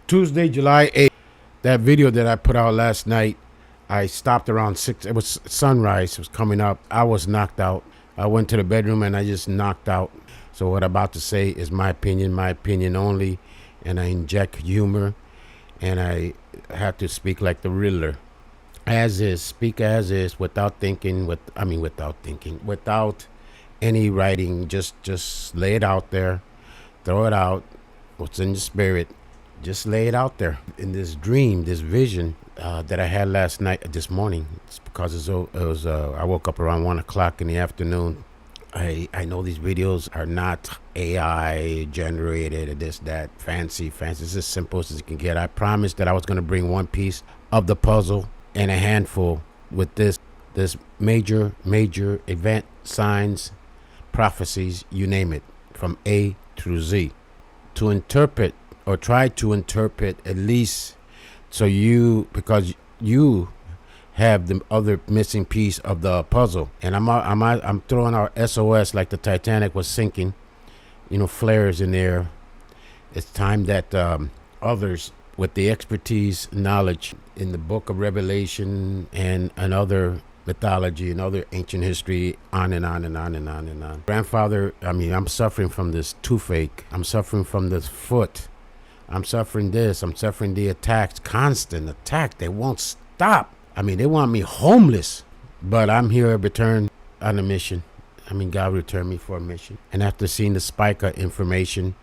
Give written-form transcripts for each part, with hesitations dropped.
Tuesday, July 8th. That video that I put out last night, I stopped around 6. It was sunrise. It was coming up. I was knocked out. I went to the bedroom and I just knocked out. So what I'm about to say is my opinion only. And I inject humor. And I have to speak like the Riddler. As is, speak as is, without thinking, without any writing. Just lay it out there. Throw it out. What's in your spirit. Just lay it out there. In this dream, this vision that I had last night, this morning, it's because I woke up around 1 o'clock in the afternoon. I know these videos are not AI generated or this, that, fancy. It's as simple as you can get. I promised that I was going to bring one piece of the puzzle and a handful with this major event, signs, prophecies, you name it, from A through Z, to interpret or try to interpret at least because you have the other missing piece of the puzzle. And I'm throwing our SOS like the Titanic was sinking, flares in there. It's time that others with the expertise, knowledge in the book of Revelation and other mythology and other ancient history, on and on and on and on and on. Grandfather, I'm suffering from this toothache. I'm suffering from this foot. I'm suffering this. I'm suffering the attacks, constant attack. They won't stop. They want me homeless, but I'm here to return on a mission. God returned me for a mission. And after seeing the Spica information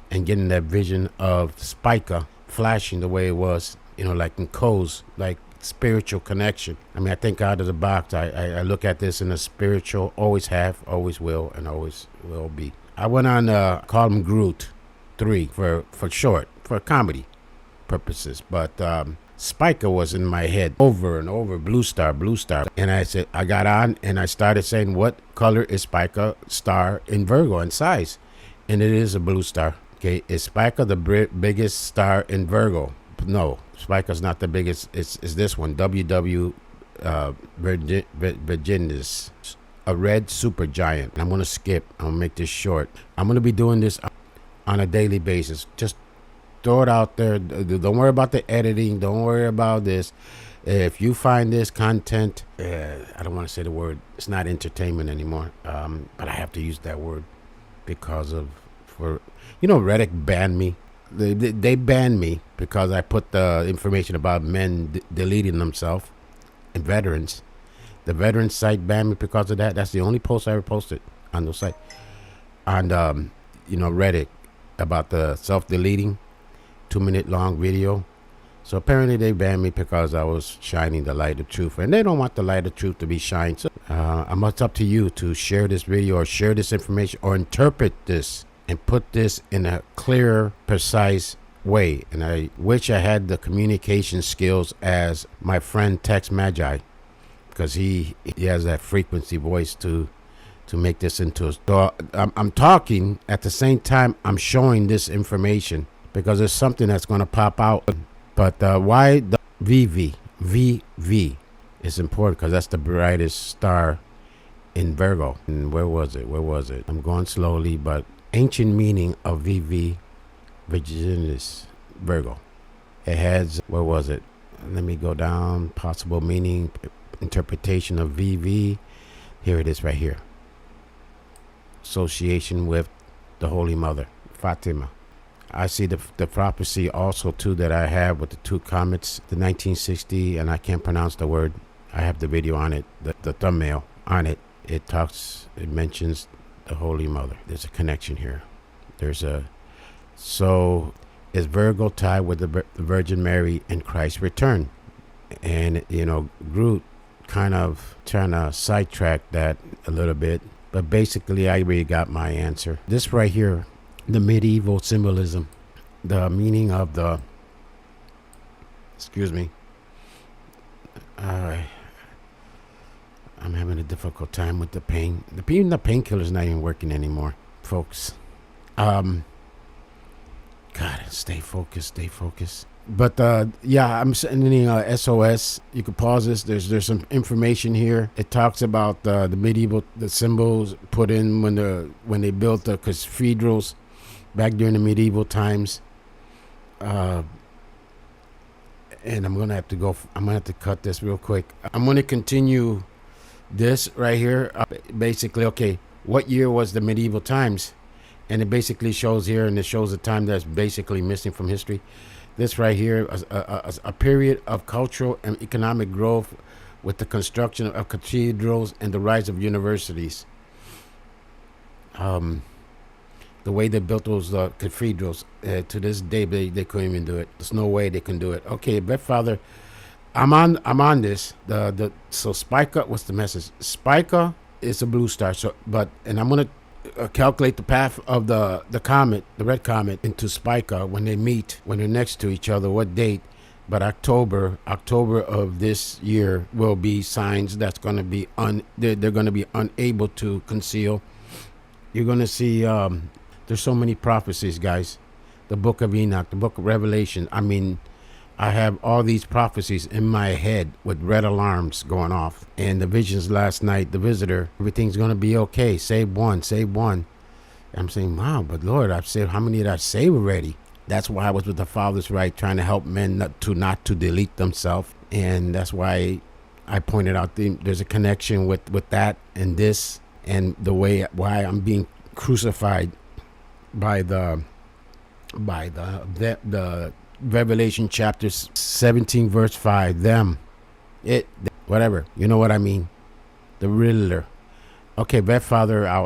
and getting that vision of Spica flashing the way it was, like in codes, like spiritual connection. I think out of the box, I look at this in a spiritual, always have, always will, and always will be. I went on, call him Groot 3 for short, for comedy purposes, but Spica was in my head over and over, blue star. And I got on and I started saying, what color is Spica star in Virgo and size? And it is a blue star. Okay, is Spica the biggest star in Virgo? No, Spica's not the biggest. It's this one, WW Virginis, a red supergiant. I'm going to skip. I'm going to make this short. I'm going to be doing this on a daily basis. Just throw it out there. Don't worry about the editing. Don't worry about this. If you find this content, I don't want to say the word. It's not entertainment anymore. But I have to use that word because Reddit banned me. They banned me because I put the information about men deleting themselves and veterans. The veteran site banned me because of that. That's the only post I ever posted on the site. On Reddit about the self-deleting 2-minute long video. So apparently they banned me because I was shining the light of truth, and they don't want the light of truth to be shined. So it's up to you to share this video or share this information or interpret this and put this in a clear, precise way. And I wish I had the communication skills as my friend Tex Magi, because he has that frequency voice to make this into a story. I'm talking at the same time I'm showing this information because there's something that's going to pop out. But why the VV is important, because that's the brightest star in Virgo. And where was it? I'm going slowly, but ancient meaning of VV Virginis, Virgo. It has, where was it? Let me go down. Possible meaning, interpretation of VV. Here it is right here. Association with the Holy Mother, Fatima. I see the prophecy also too that I have with the two comets, the 1960, and I can't pronounce the word. I have the video on it, the thumbnail on it. It mentions the Holy Mother. There's a connection here. So is Virgo tied with the Virgin Mary and Christ's return? And Groot kind of trying to sidetrack that a little bit, but basically I already got my answer. This right here, the medieval symbolism, the meaning of the, I'm having a difficult time with the pain. The painkiller's not even working anymore, folks. God, stay focused. But I'm sending SOS. You can pause this. There's some information here. It talks about the medieval, the symbols put in when they built the cathedrals back during the medieval times. and I'm gonna have to go. I'm gonna have to cut this real quick. I'm gonna continue this right here. Basically, okay, what year was the medieval times? And it basically shows here, and it shows a time that's basically missing from history. This right here, a period of cultural and economic growth with the construction of cathedrals and the rise of universities. The way they built those cathedrals, to this day they couldn't even do it. There's no way they can do it. Okay, Father, I'm on this. So Spica, what's the message? Spica is a blue star. And I'm gonna calculate the path of the comet, the red comet, into Spica when they meet, when they're next to each other. What date? But October of this year will be signs that's gonna be they're gonna be unable to conceal. You're gonna see. There's so many prophecies, guys. The book of Enoch, the book of Revelation. I mean, I have all these prophecies in my head with red alarms going off. And the visions last night, the visitor, everything's going to be okay. Save one, save one. I'm saying, wow, but Lord, I've saved, how many did I save already? That's why I was with the Father's Right, trying to help men not to delete themselves. And that's why I pointed out there's a connection with that and this, and the way why I'm being crucified by the Revelation chapter 17 verse 5. Whatever, you know what I mean, the Riddler. Okay, Father out.